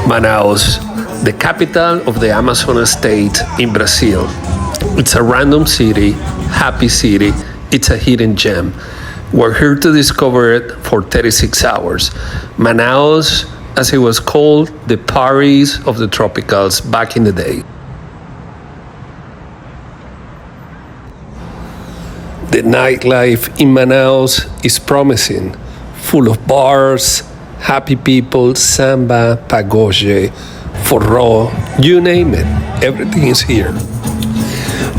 Manaus, the capital of the Amazon state in Brazil. It's a random city, happy city, it's a hidden gem. We're here to discover it for 36 hours. Manaus, as it was called, the Paris of the tropicals back in the day. The nightlife in Manaus is promising, full of bars, happy people, samba, pagode, forró, you name it, everything is here.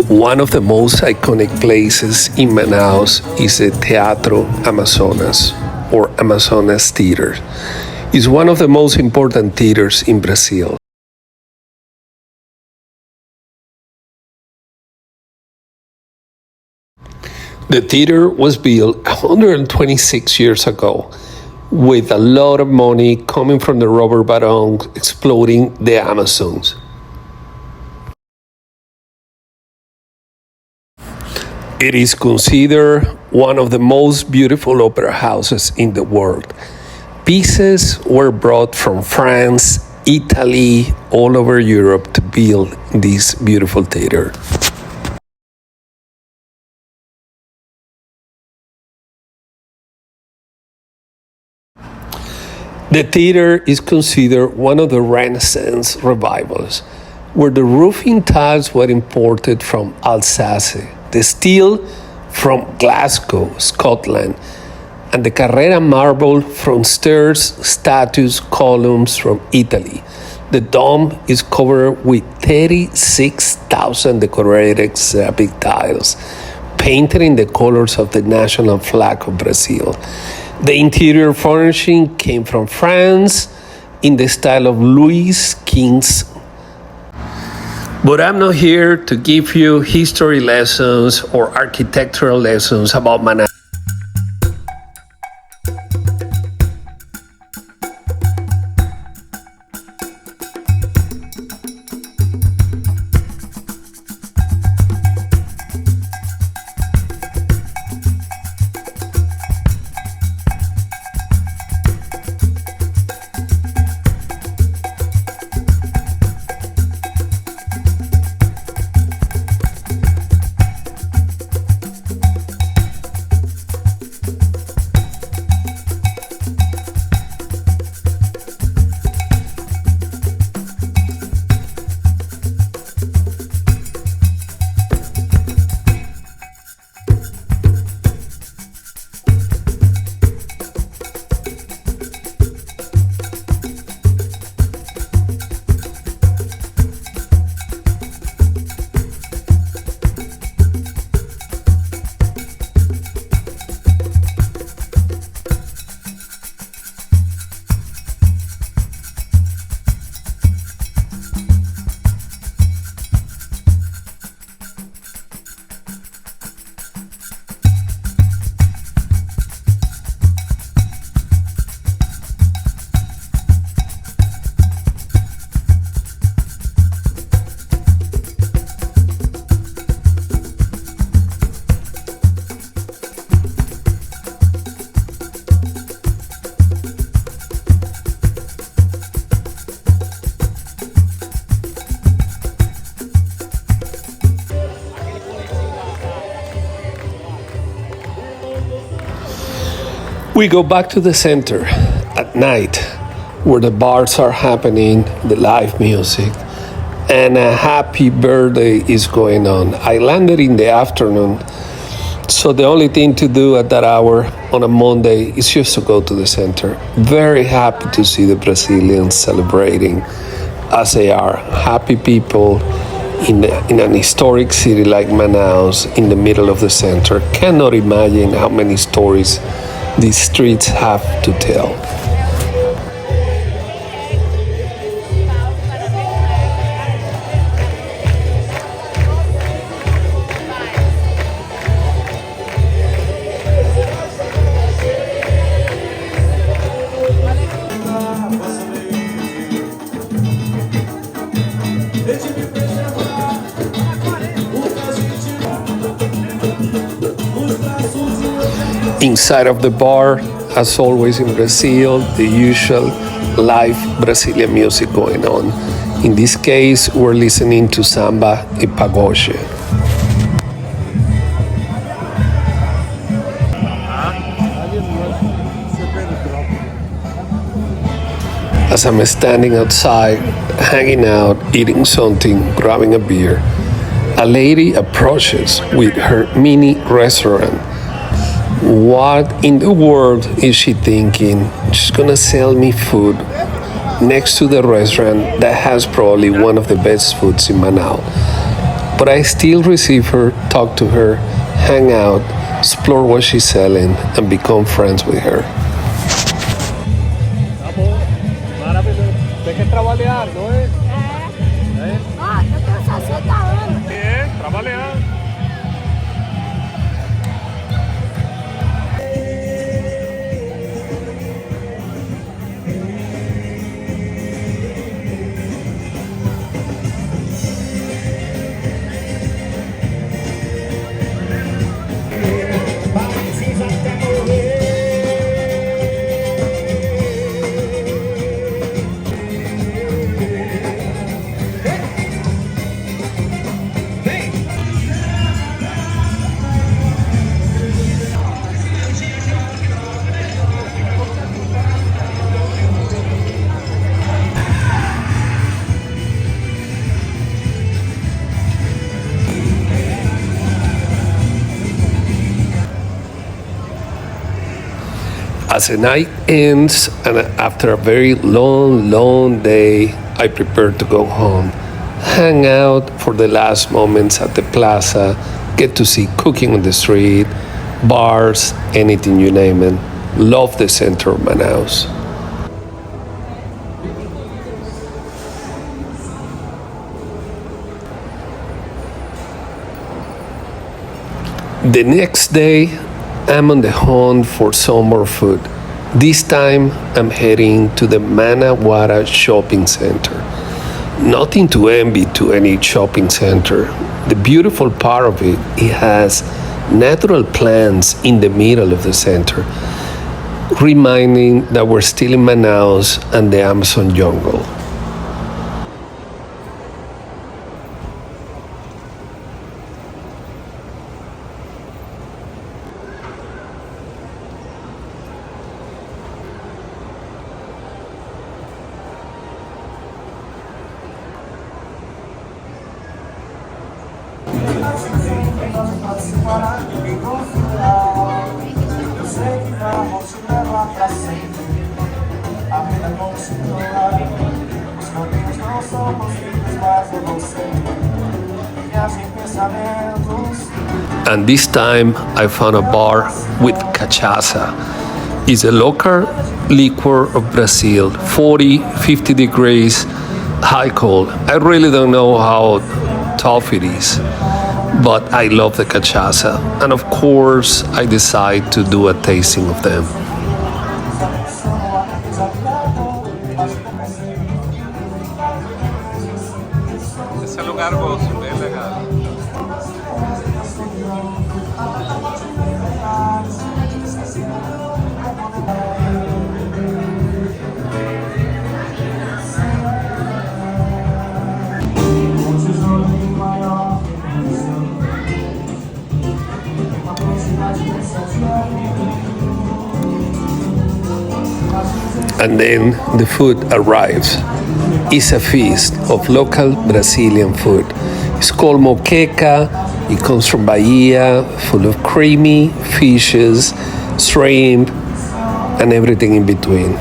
One of the most iconic places in Manaus is the Teatro Amazonas, or Amazonas Theater. It's one of the most important theaters in Brazil. The theater was built 126 years ago with a lot of money coming from the rubber barons exploding the Amazons. It is considered one of the most beautiful opera houses in the world. Pieces were brought from France, Italy, all over Europe to build this beautiful theater. The theater is considered one of the Renaissance revivals, where the roofing tiles were imported from Alsace, the steel from Glasgow, Scotland, and the Carrera marble from stairs, statues, columns from Italy. The dome is covered with 36,000 decorated ceramic tiles, painted in the colors of the national flag of Brazil. The interior furnishing came from France in the style of Louis King's. But I'm not here to give you history lessons or architectural lessons about Manaus. We go back to the center at night where the bars are happening, the live music, and a happy birthday is going on. I landed in the afternoon, so the only thing to do at that hour on a Monday is just to go to the center. Very happy to see the Brazilians celebrating as they are. Happy people in an historic city like Manaus in the middle of the center. Cannot imagine how many stories these streets have to tell. Inside of the bar, as always in Brazil, the usual live Brazilian music going on. In this case, we're listening to samba e pagode. As I'm standing outside, hanging out, eating something, grabbing a beer, a lady approaches with her mini restaurant. What in the world is she thinking? She's gonna sell me food next to the restaurant that has probably one of the best foods in Manaus. But I still receive her, talk to her, hang out, explore what she's selling, and become friends with her. Tá bom, maravilhoso. Tem que trabalhar, não é? Ah, eu tenho 60 anos. Trabalhar. As the night ends, and after a very long day, I prepare to go home. Hang out for the last moments at the plaza, get to see cooking on the street, bars, anything you name it. Love the center of Manaus. The next day, I'm on the hunt for some more food. This time, I'm heading to the Manauara shopping center. Nothing to envy to any shopping center. The beautiful part of it, it has natural plants in the middle of the center, reminding that we're still in Manaus and the Amazon jungle. And this time I found a bar with cachaça. It's a local liquor of Brazil, 40, 50 degrees, high cold. I really don't know how tough it is, but I love the cachaça. And of course, I decide to do a tasting of them. Esse lugar eu gosto, bem legal. And then the food arrives. It's a feast of local Brazilian food. It's called moqueca. It comes from Bahia, full of creamy fishes, shrimp, and everything in between.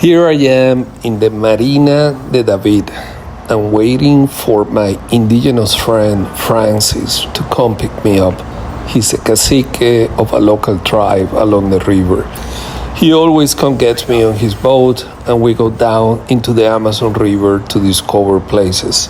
Here I am in the Marina de David. I'm waiting for my indigenous friend Francis to come pick me up. He's a cacique of a local tribe along the river. He always come gets me on his boat and we go down into the Amazon River to discover places.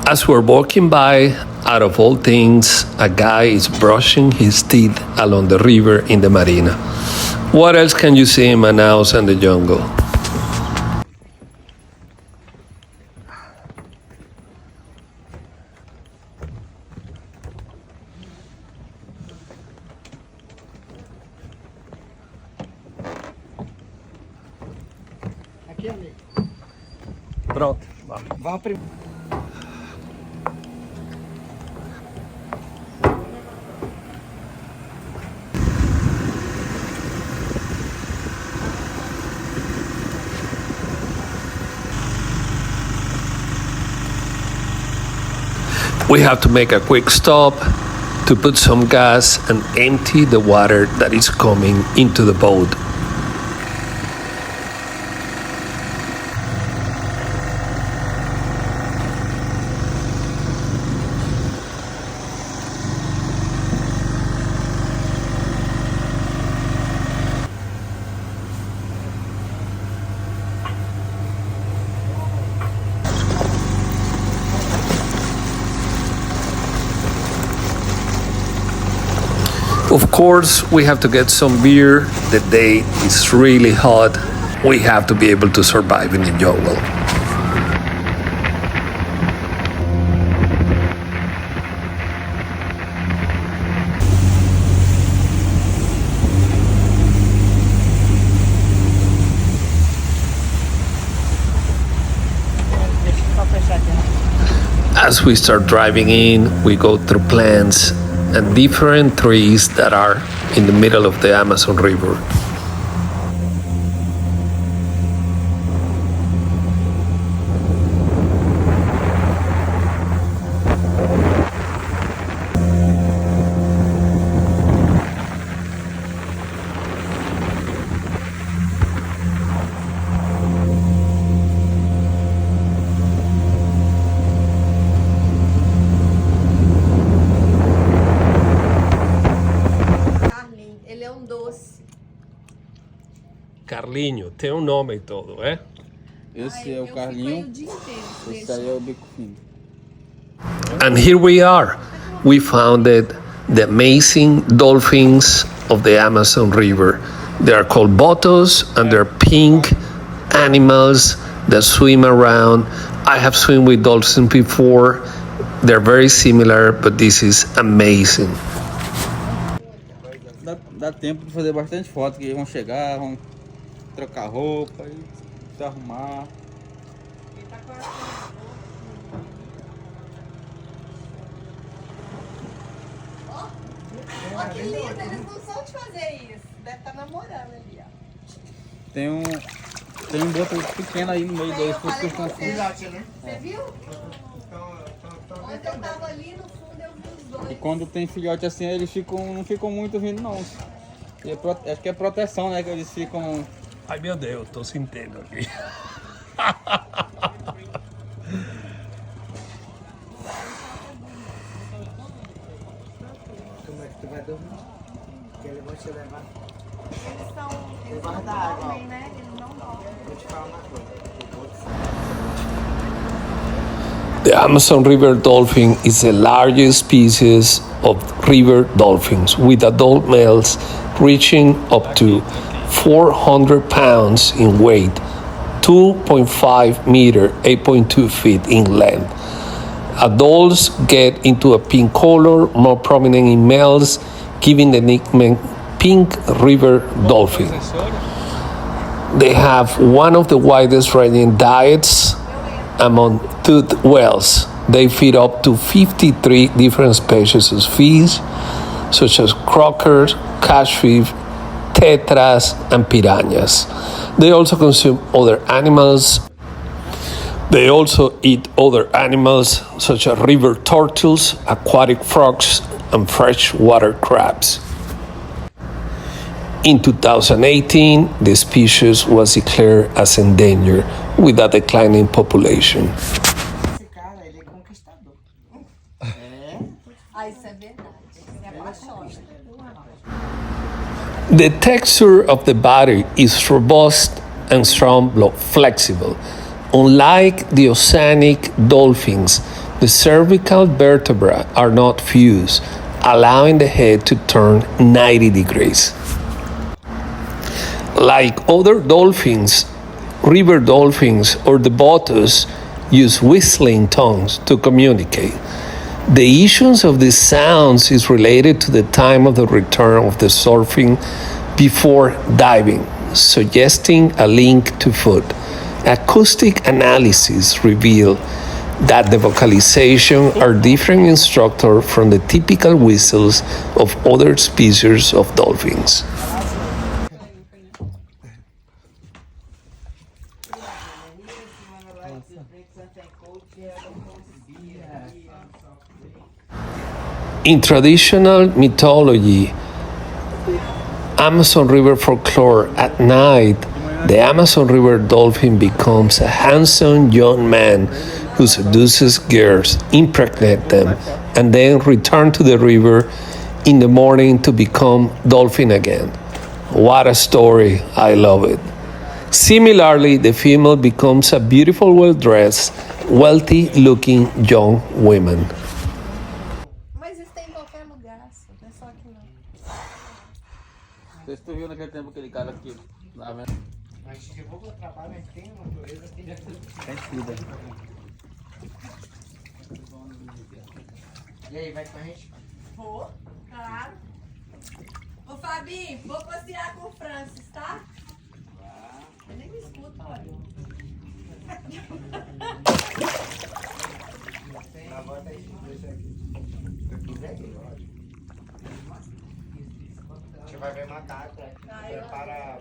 As we're walking by, out of all things, a guy is brushing his teeth along the river in the marina. What else can you see in Manaus and the jungle? Aqui, amigo. Pronto. Vá primeiro. We have to make a quick stop to put some gas and empty the water that is coming into the boat. Of course, we have to get some beer. The day is really hot. We have to be able to survive in the jungle. As we start driving in, we go through plants and different trees that are in the middle of the Amazon River. Carlinho, tem nome e todo, é? Esse é o Carlinho, esse aí é o bico fino. And here we are. We founded the amazing dolphins of the Amazon River. They are called botos and they're pink animals that swim around. I have swum with dolphins before. They're very similar, but this is amazing. Dá tempo de fazer bastante foto, que eles vão chegar, vão trocar roupa e se arrumar. Ó, que lindo, eles não são de fazer isso. Deve estar namorando ali, ó. Tem um boto pequeno aí no meio deles, por isso que estão assim. Você viu? Ontem eu tava ali no fundo, eu vi os dois. E quando tem filhote assim, eles não ficam muito vindo não. E acho que é proteção, né, que eles ficam... Ai meu Deus, tô sentindo aqui. Como é que tu vai dormir? Que ele vai te levar. Eles não dormem, né? Eles não dormem. Vou te falar uma coisa. The Amazon River dolphin is the largest species of river dolphins, with adult males reaching up to 400 pounds in weight, 2.5 meter, 8.2 feet in length. Adults get into a pink color, more prominent in males, giving the nickname Pink River Dolphin. They have one of the widest ranging diets among toothed whales. They feed up to 53 different species of fish, such as croakers, catfish, tetras, and piranhas. They also consume other animals. They also eat other animals, such as river turtles, aquatic frogs, and freshwater crabs. In 2018, the species was declared as endangered with a declining population. Esse cara, ele é conquistador. É? Ah, isso é verdade. Ele é apaixonado. The texture of the body is robust and strong, flexible. Unlike the oceanic dolphins, the cervical vertebrae are not fused, allowing the head to turn 90 degrees. Like other dolphins, river dolphins or the bottles use whistling tones to communicate. The issues of these sounds is related to the time of the return of the surfing before diving, suggesting a link to food. Acoustic analysis reveal that the vocalization are different in structure from the typical whistles of other species of dolphins. In traditional mythology, Amazon River folklore, at night, the Amazon River dolphin becomes a handsome young man who seduces girls, impregnates them, and then returns to the river in the morning to become dolphin again. What a story, I love it. Similarly, the female becomes a beautiful, well-dressed, wealthy-looking young woman. Mas isso tem em qualquer lugar, não é só aqui não. Não sei se tu viu naquele tempo aquele cara aqui, lá vendo. Mas chegou pro trabalho, mas tem uma natureza que já Cuida. E aí, vai com a gente? Vou, claro. Ô Fabinho, vou passear com o Francis, tá? Ele nem me escuta, olha. Bota aí, deixa aqui. Se eu quiser, lógico. A gente vai ver macaco, prepara.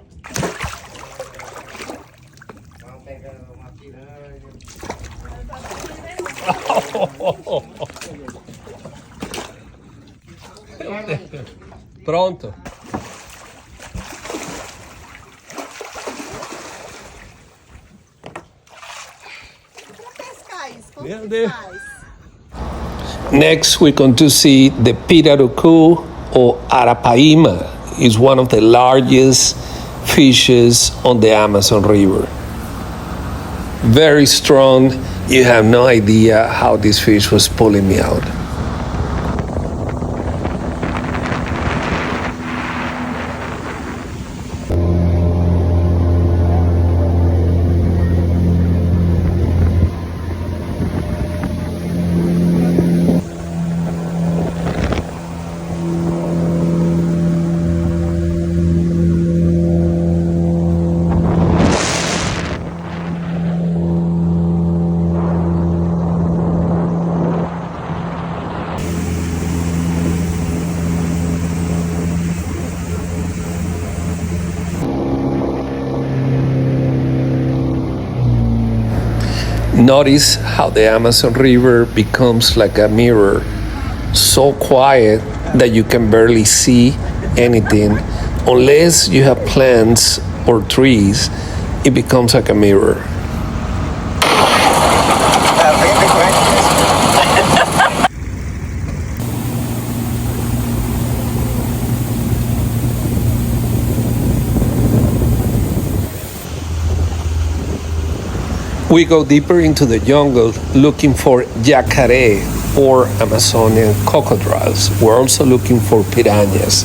Vamos pegar uma piranha. Pronto. Meu Deus. Next, we're going to see the pirarucu or arapaima. Is one of the largest fishes on the Amazon River. Very strong. You have no idea how this fish was pulling me out. Notice how the Amazon River becomes like a mirror, so quiet that you can barely see anything. Unless you have plants or trees, it becomes like a mirror. We go deeper into the jungle looking for jacare or Amazonian crocodiles. We're also looking for piranhas.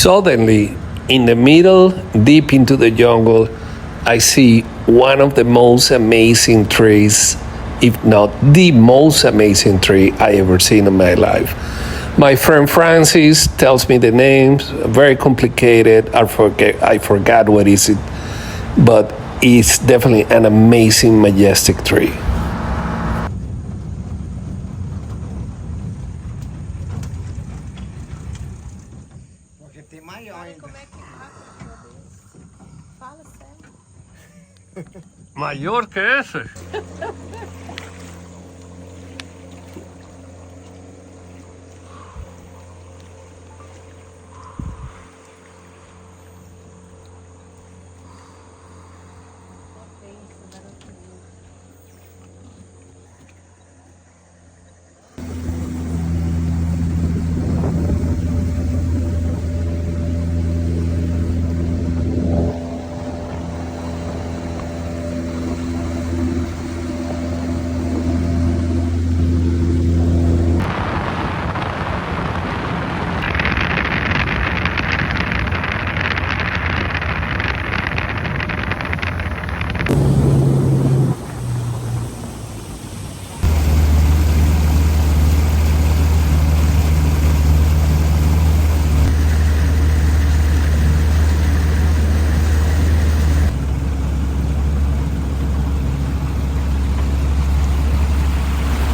Suddenly, in the middle, deep into the jungle, I see one of the most amazing trees, if not the most amazing tree I ever seen in my life. My friend Francis tells me the names, very complicated. I forgot what is it, but it's definitely an amazing, majestic tree. Porque tem maior ainda. Como é que tá? Fala sério. Mayor que ese.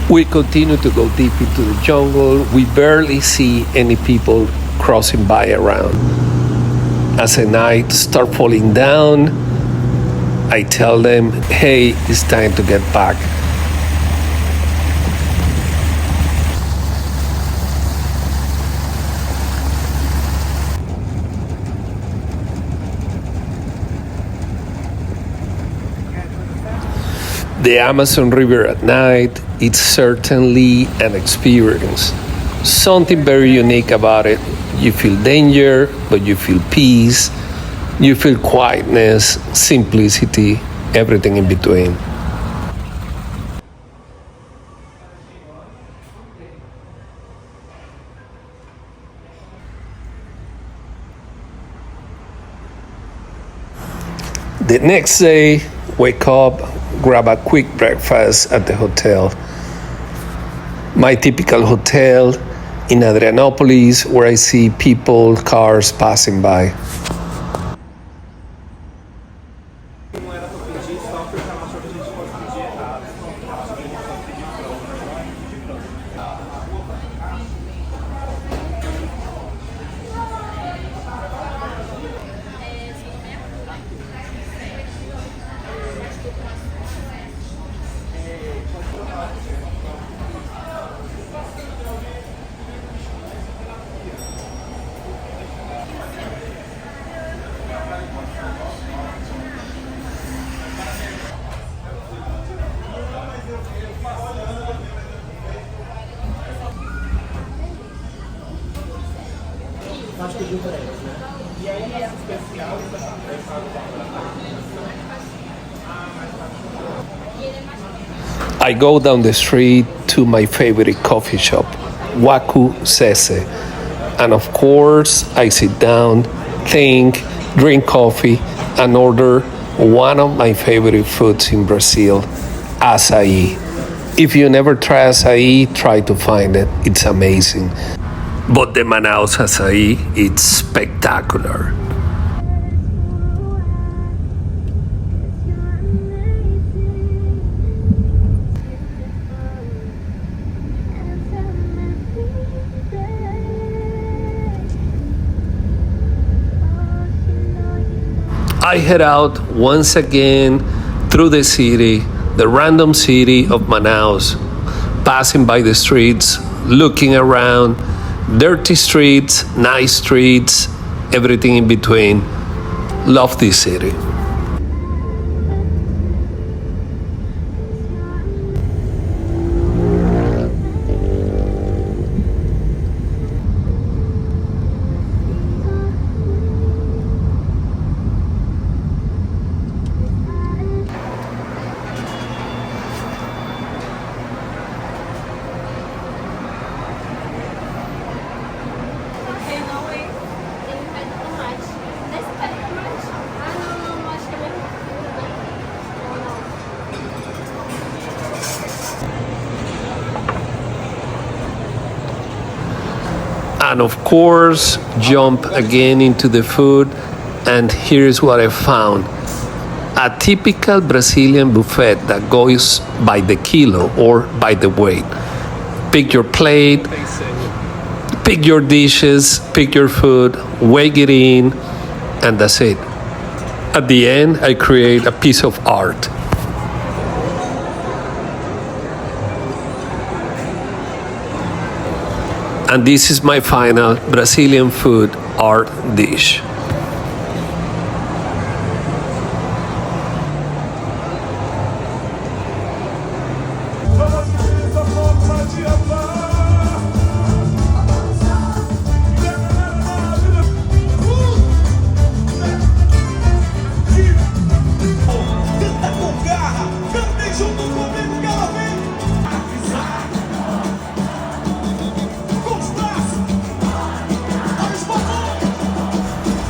We continue to go deep into the jungle. We barely see any people crossing by around. As the night starts falling down, I tell them, hey, it's time to get back. The Amazon River at night, it's certainly an experience. Something very unique about it. You feel danger, but you feel peace. You feel quietness, simplicity, everything in between. The next day, wake up, grab a quick breakfast at the hotel. My typical hotel in Adrianopolis, where I see people, cars passing by. I go down the street to my favorite coffee shop, Waku Sese. And of course, I sit down, think, drink coffee, and order one of my favorite foods in Brazil, açaí. If you never try açaí, try to find it. It's amazing. But the Manaus açaí, it's spectacular. I head out once again through the city, the random city of Manaus, passing by the streets, looking around, dirty streets, nice streets, everything in between. Love this city. And of course, jump again into the food. And here's what I found: a typical Brazilian buffet that goes by the kilo or by the weight. Pick your plate, pick your dishes, pick your food, weigh it in, and that's it. At the end, I create a piece of art. And this is my final Brazilian food art dish.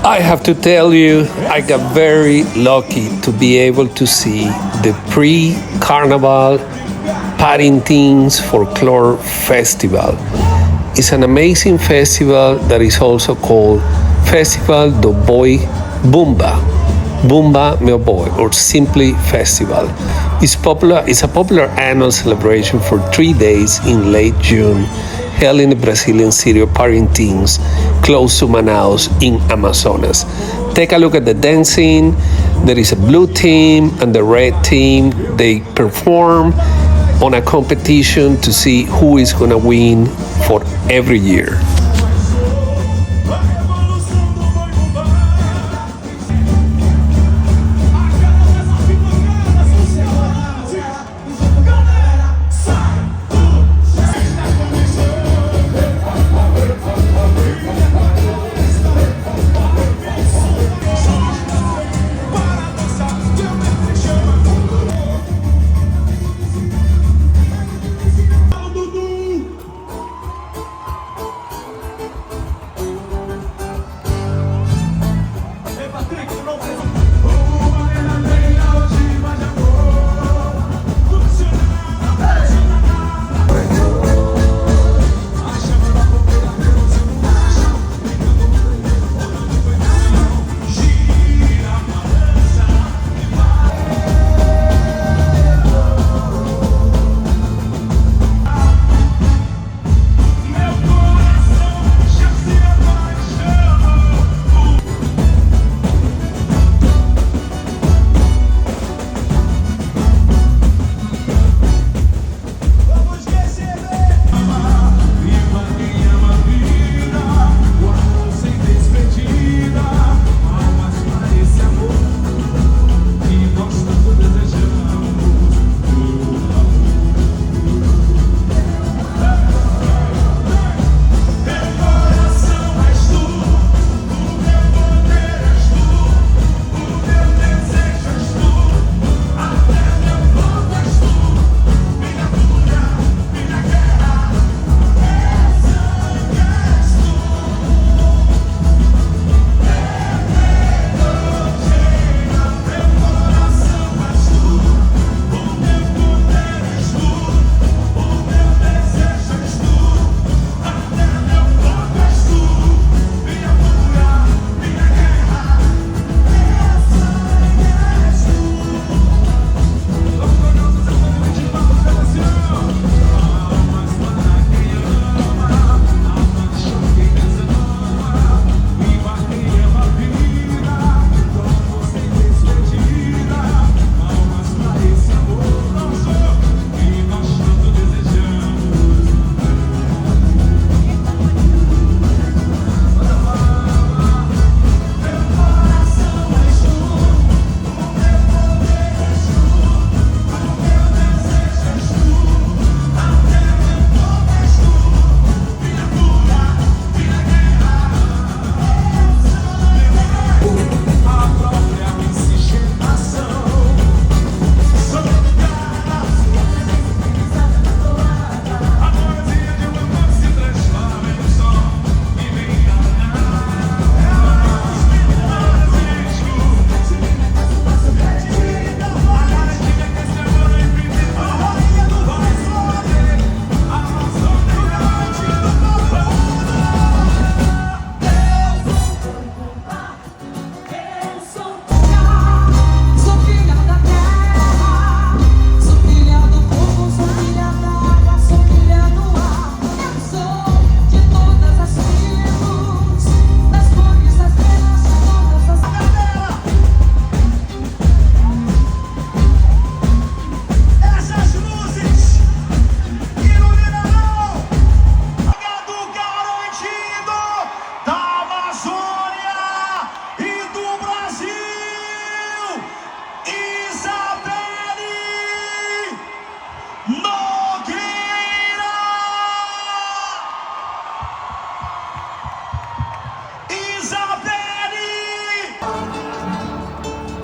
I have to tell you, I got very lucky to be able to see the pre-Carnival Parintins Folklore Festival. It's an amazing festival that is also called Festival do Boi Bumba, Bumba Meu Boi, or simply Festival. It's a popular annual celebration for 3 days in late June, held in the Brazilian city of Parintins, close to Manaus in Amazonas. Take a look at the dancing. There is a blue team and the red team. They perform on a competition to see who is going to win for every year.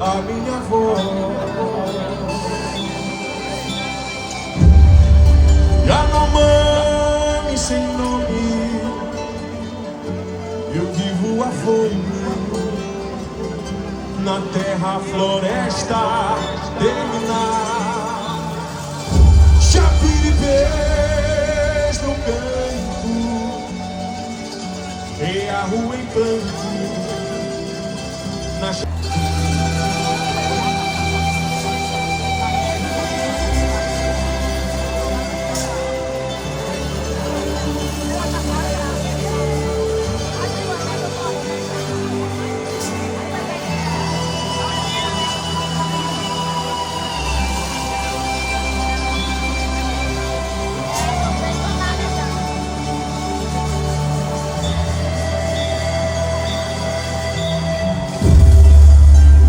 a minha voz. Yanomami sem nome, eu vivo a fome. Na terra, a floresta terminar. Chapiripês no canto, e a rua em planto. Na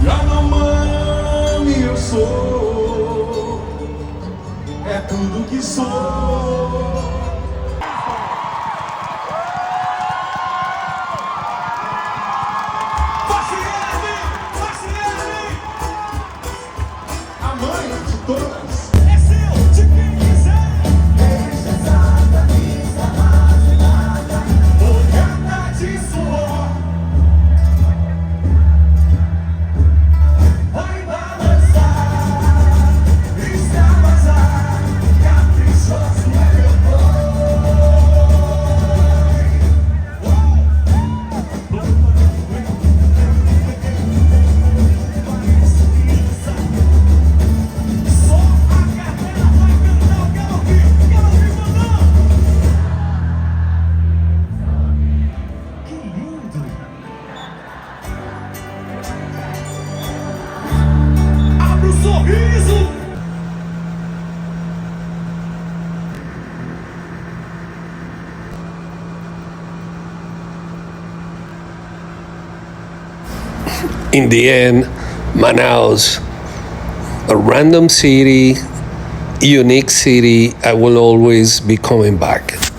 Yanomami eu sou, é tudo que sou. A mãe de todas é seu, de quem quiser. Deixa essa camisa rasgada, molhada de suor. Vai balançar, extravasar, caprichoso é meu sorriso. In the end, Manaus, a random city, unique city, I will always be coming back.